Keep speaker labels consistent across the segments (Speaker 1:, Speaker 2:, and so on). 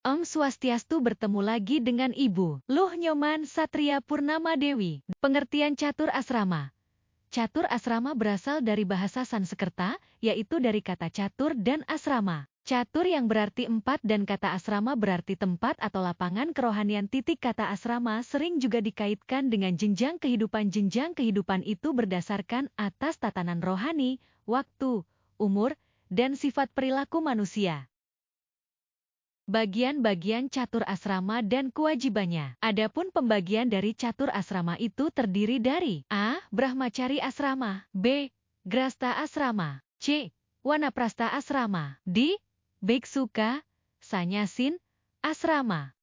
Speaker 1: Om Swastiastu, bertemu lagi dengan Ibu Luh Nyoman Satria Purnama Dewi. Pengertian catur asrama. Catur asrama berasal dari bahasa Sanskerta, yaitu dari kata catur dan asrama. Catur yang berarti empat dan kata asrama berarti tempat atau lapangan kerohanian. Kata asrama sering juga dikaitkan dengan jenjang kehidupan. Jenjang kehidupan itu berdasarkan atas tatanan rohani, waktu, umur, dan sifat perilaku manusia. Bagian-bagian catur asrama dan kewajibannya. Adapun pembagian dari catur asrama itu terdiri dari A. Brahmacari asrama, B. Grasta asrama, C. Wanaprasta asrama, D. Bhiksuka, Sanyasin, asrama.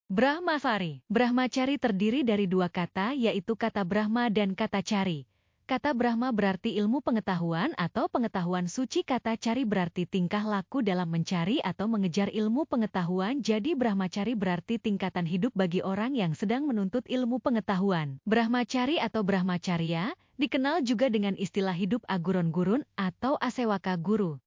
Speaker 1: Brahmacari. Brahmacari terdiri dari dua kata, yaitu kata Brahma dan kata cari. Kata Brahma berarti ilmu pengetahuan atau pengetahuan suci. Kata cari berarti tingkah laku dalam mencari atau mengejar ilmu pengetahuan. Jadi Brahmacari berarti tingkatan hidup bagi orang yang sedang menuntut ilmu pengetahuan. Brahmacari atau Brahmacarya dikenal juga dengan istilah hidup aguron-gurun atau asewaka guru.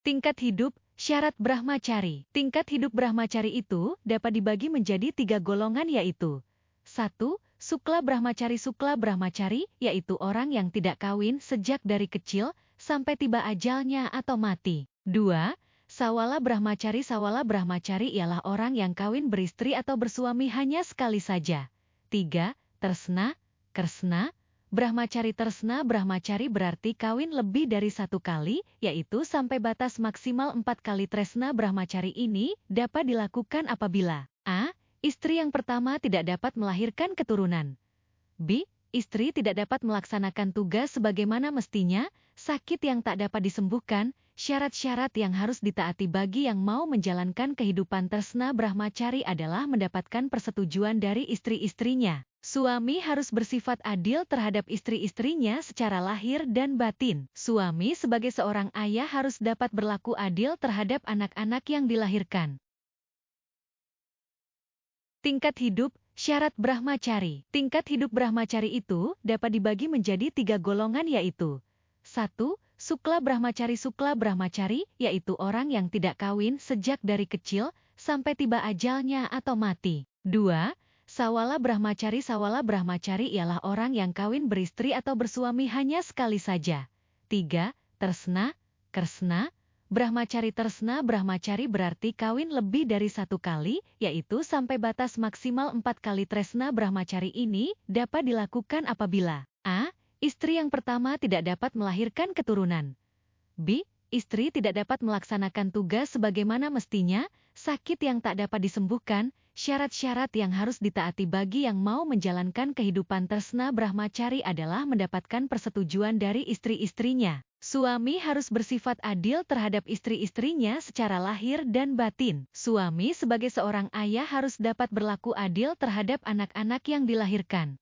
Speaker 1: Tingkat hidup, syarat Brahmacari. Tingkat hidup Brahmacari itu dapat dibagi menjadi 3 golongan, yaitu 1. Sukla Brahmacari. Sukla Brahmacari yaitu orang yang tidak kawin sejak dari kecil sampai tiba ajalnya atau mati. 2. Sawala Brahmacari. Sawala Brahmacari ialah orang yang kawin beristri atau bersuami hanya sekali saja. 3. Tersna, Kersna Brahmacari. Tersna Brahmacari berarti kawin lebih dari 1 kali, yaitu sampai batas maksimal 4 kali. Tresna Brahmacari ini dapat dilakukan apabila A. Istri yang pertama tidak dapat melahirkan keturunan. B. Istri tidak dapat melaksanakan tugas sebagaimana mestinya, sakit yang tak dapat disembuhkan, syarat-syarat yang harus ditaati bagi yang mau menjalankan kehidupan tersna Brahmacari adalah mendapatkan persetujuan dari istri-istrinya. Suami harus bersifat adil terhadap istri-istrinya secara lahir dan batin. Suami sebagai seorang ayah harus dapat berlaku adil terhadap anak-anak yang dilahirkan. Tingkat hidup, syarat Brahmacari. Tingkat hidup Brahmacari itu dapat dibagi menjadi 3 golongan, yaitu 1. Sukla Brahmacari. Sukla Brahmacari yaitu orang yang tidak kawin sejak dari kecil sampai tiba ajalnya atau mati. 2. Sawala Brahmacari. Sawala Brahmacari ialah orang yang kawin beristri atau bersuami hanya sekali saja. 3. Tersna, Kersna Brahmacari. Tersna Brahmacari berarti kawin lebih dari 1 kali, yaitu sampai batas maksimal 4 kali. Tresna Brahmacari ini dapat dilakukan apabila A. Istri yang pertama tidak dapat melahirkan keturunan. B. Istri tidak dapat melaksanakan tugas sebagaimana mestinya, sakit yang tak dapat disembuhkan, syarat-syarat yang harus ditaati bagi yang mau menjalankan kehidupan tersna Brahmacari adalah mendapatkan persetujuan dari istri-istrinya. Suami harus bersifat adil terhadap istri-istrinya secara lahir dan batin. Suami sebagai seorang ayah harus dapat berlaku adil terhadap anak-anak yang dilahirkan.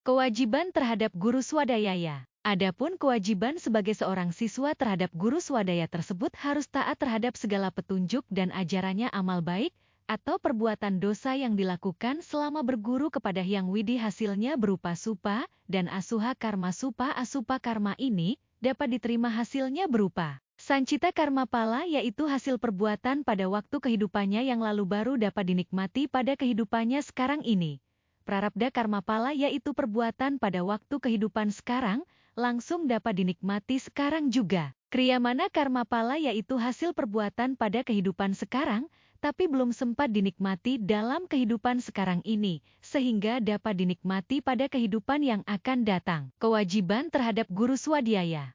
Speaker 1: Kewajiban terhadap guru swadaya. Adapun kewajiban sebagai seorang siswa terhadap guru swadaya tersebut harus taat terhadap segala petunjuk dan ajarannya. Amal baik atau perbuatan dosa yang dilakukan selama berguru kepada Hyang Widi hasilnya berupa supa dan asuha karma. Supa asupa karma ini dapat diterima hasilnya berupa sancita karma pala, yaitu hasil perbuatan pada waktu kehidupannya yang lalu baru dapat dinikmati pada kehidupannya sekarang ini. Prarabdha karma pala yaitu perbuatan pada waktu kehidupan sekarang, langsung dapat dinikmati sekarang juga. Kriyamana karma pala yaitu hasil perbuatan pada kehidupan sekarang, tapi belum sempat dinikmati dalam kehidupan sekarang ini, sehingga dapat dinikmati pada kehidupan yang akan datang. Kewajiban terhadap guru swadhyaya.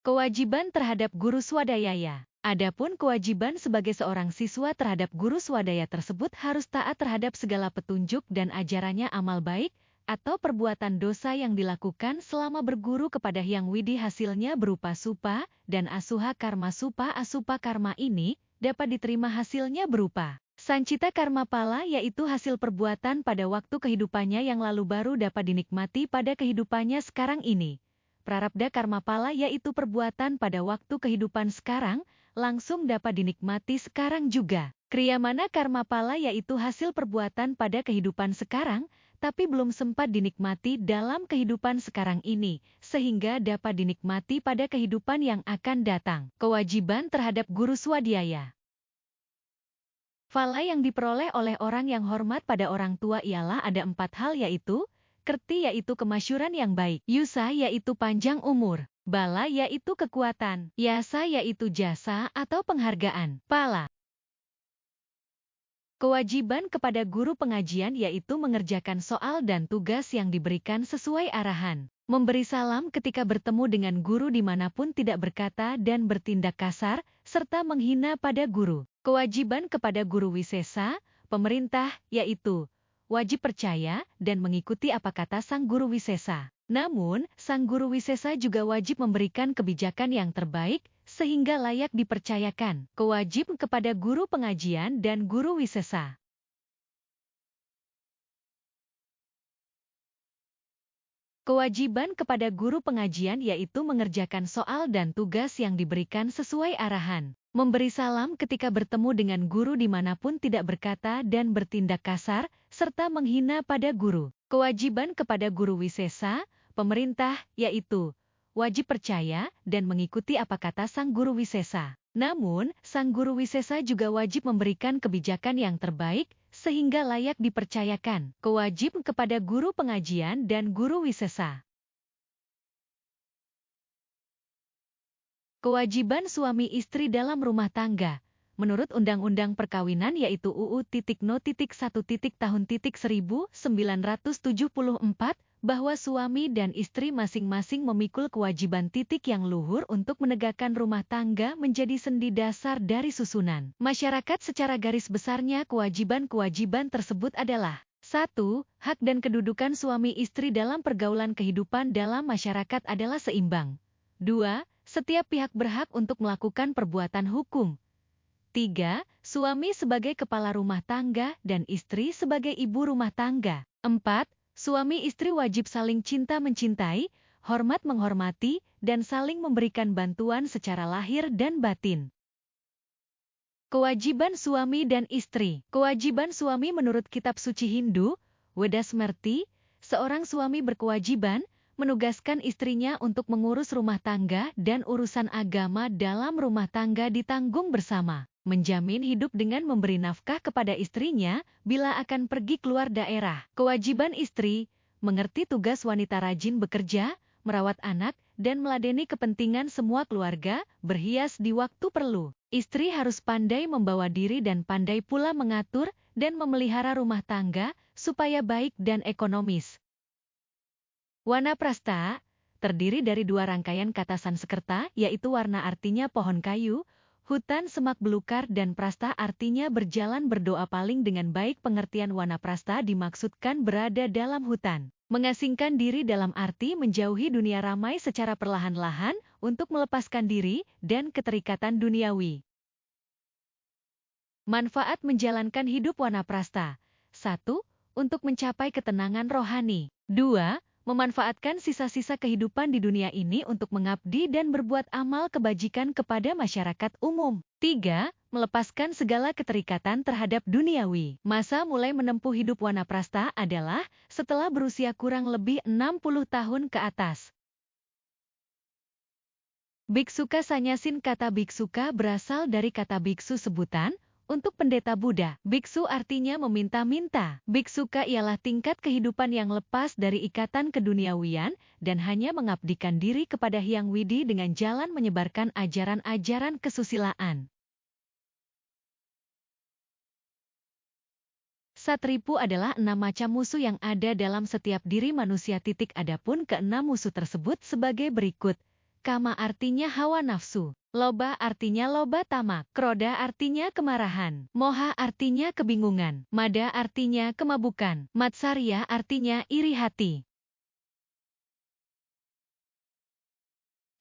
Speaker 1: Kewajiban terhadap guru swadaya. Adapun kewajiban sebagai seorang siswa terhadap guru swadaya tersebut harus taat terhadap segala petunjuk dan ajarannya. Amal baik atau perbuatan dosa yang dilakukan selama berguru kepada Hyang Widi hasilnya berupa supa dan asuha karma. Supa asupa karma ini dapat diterima hasilnya berupa sancita karma pala, yaitu hasil perbuatan pada waktu kehidupannya yang lalu baru dapat dinikmati pada kehidupannya sekarang ini. Prarabdha karma pala yaitu perbuatan pada waktu kehidupan sekarang, langsung dapat dinikmati sekarang juga. Kriyamana karma pala yaitu hasil perbuatan pada kehidupan sekarang, tapi belum sempat dinikmati dalam kehidupan sekarang ini, sehingga dapat dinikmati pada kehidupan yang akan datang. Kewajiban terhadap guru swadhyaya. Fala yang diperoleh oleh orang yang hormat pada orang tua ialah ada 4 hal, yaitu kerti yaitu kemasyuran yang baik, yusa yaitu panjang umur, bala yaitu kekuatan, yasa yaitu jasa atau penghargaan, pala. Kewajiban kepada guru pengajian yaitu mengerjakan soal dan tugas yang diberikan sesuai arahan, memberi salam ketika bertemu dengan guru dimanapun, tidak berkata dan bertindak kasar, serta menghina pada guru. Kewajiban kepada guru wisesa, pemerintah, yaitu wajib percaya dan mengikuti apa kata sang guru wisesa. Namun, sang guru wisesa juga wajib memberikan kebijakan yang terbaik, sehingga layak dipercayakan. Kewajib kepada guru pengajian dan guru wisesa. Kewajiban kepada guru pengajian yaitu mengerjakan soal dan tugas yang diberikan sesuai arahan, memberi salam ketika bertemu dengan guru dimanapun, tidak berkata dan bertindak kasar, serta menghina pada guru. Kewajiban kepada guru wisesa, pemerintah, yaitu wajib percaya dan mengikuti apa kata sang guru wisesa. Namun, sang guru wisesa juga wajib memberikan kebijakan yang terbaik, sehingga layak dipercayakan. Kewajib kepada guru pengajian dan guru wisesa. Kewajiban suami istri dalam rumah tangga. Menurut Undang-Undang Perkawinan yaitu UU-No.1/1974, bahwa suami dan istri masing-masing memikul kewajiban yang luhur untuk menegakkan rumah tangga menjadi sendi dasar dari susunan masyarakat. Secara garis besarnya kewajiban-kewajiban tersebut adalah: 1. Hak dan kedudukan suami istri dalam pergaulan kehidupan dalam masyarakat adalah seimbang. 2. Setiap pihak berhak untuk melakukan perbuatan hukum. 3. Suami sebagai kepala rumah tangga dan istri sebagai ibu rumah tangga. 4. Suami istri wajib saling cinta mencintai, hormat menghormati, dan saling memberikan bantuan secara lahir dan batin. Kewajiban suami dan istri. Kewajiban suami menurut kitab suci Hindu, Vedasmerti, seorang suami berkewajiban menugaskan istrinya untuk mengurus rumah tangga dan urusan agama dalam rumah tangga ditanggung bersama, menjamin hidup dengan memberi nafkah kepada istrinya bila akan pergi keluar daerah. Kewajiban istri, mengerti tugas wanita rajin bekerja, merawat anak, dan meladeni kepentingan semua keluarga, berhias di waktu perlu. Istri harus pandai membawa diri dan pandai pula mengatur dan memelihara rumah tangga supaya baik dan ekonomis. Wanaprastha terdiri dari 2 rangkaian kata Sanskerta, yaitu warna artinya pohon kayu, hutan semak belukar, dan prastha artinya berjalan berdoa paling dengan baik. Pengertian wanaprastha dimaksudkan berada dalam hutan, mengasingkan diri dalam arti menjauhi dunia ramai secara perlahan-lahan untuk melepaskan diri dan keterikatan duniawi. Manfaat menjalankan hidup wanaprastha. 1. Untuk mencapai ketenangan rohani. 2. Memanfaatkan sisa-sisa kehidupan di dunia ini untuk mengabdi dan berbuat amal kebajikan kepada masyarakat umum. 3. Melepaskan segala keterikatan terhadap duniawi. Masa mulai menempuh hidup wanaprastha adalah setelah berusia kurang lebih 60 tahun ke atas. Biksuka Sanyasin. Kata biksuka berasal dari kata biksu sebutan untuk pendeta Buddha. Biksu artinya meminta-minta. Biksuka ialah tingkat kehidupan yang lepas dari ikatan keduniawian dan hanya mengabdikan diri kepada Hyang Widi dengan jalan menyebarkan ajaran-ajaran kesusilaan. Satripu adalah 6 macam musuh yang ada dalam setiap diri manusia. Adapun ke-6 musuh tersebut sebagai berikut. Kama artinya hawa nafsu. Loba artinya loba tamak. Kroda artinya kemarahan. Moha artinya kebingungan. Mada artinya kemabukan. Matsarya artinya iri hati.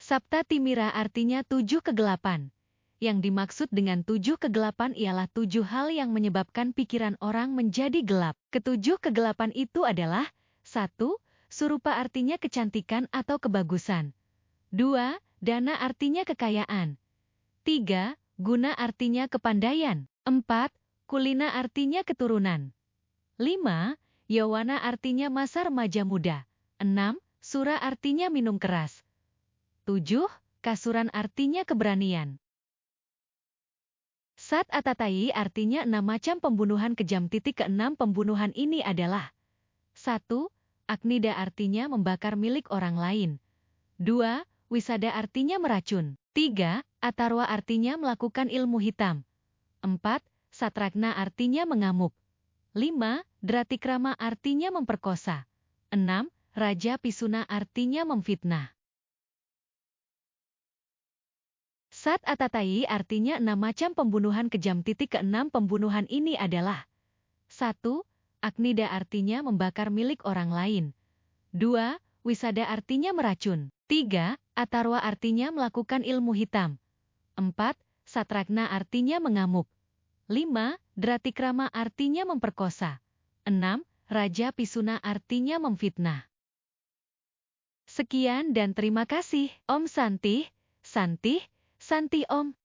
Speaker 1: Sapta Timira artinya 7 kegelapan. Yang dimaksud dengan 7 kegelapan ialah 7 hal yang menyebabkan pikiran orang menjadi gelap. Ketujuh kegelapan itu adalah: 1. Surupa artinya kecantikan atau kebagusan. 2. Dana artinya kekayaan. 3. Guna artinya kepandaian. 4. Kulina artinya keturunan. 5. Yawana artinya masa remaja muda. 6. Sura artinya minum keras. 7. Kasuran artinya keberanian. Sat Atatai artinya 6 macam pembunuhan kejam. Keenam pembunuhan ini adalah 1. Aknida artinya membakar milik orang lain. 2. Wisada artinya meracun. 3. Atarwa artinya melakukan ilmu hitam. 4. Satragna artinya mengamuk. 5. Dratikrama artinya memperkosa. 6. Raja Pisuna artinya memfitnah. Sat Atatai artinya 6 macam pembunuhan kejam. Keenam pembunuhan ini adalah 1. Aknida artinya membakar milik orang lain. 2. Wisada artinya meracun. 3. Atarwa artinya melakukan ilmu hitam. 4. Satragna artinya mengamuk. 5. Dratikrama artinya memperkosa. 6. Raja Pisuna artinya memfitnah. Sekian dan terima kasih. Om Santi, Santi, Santi Om.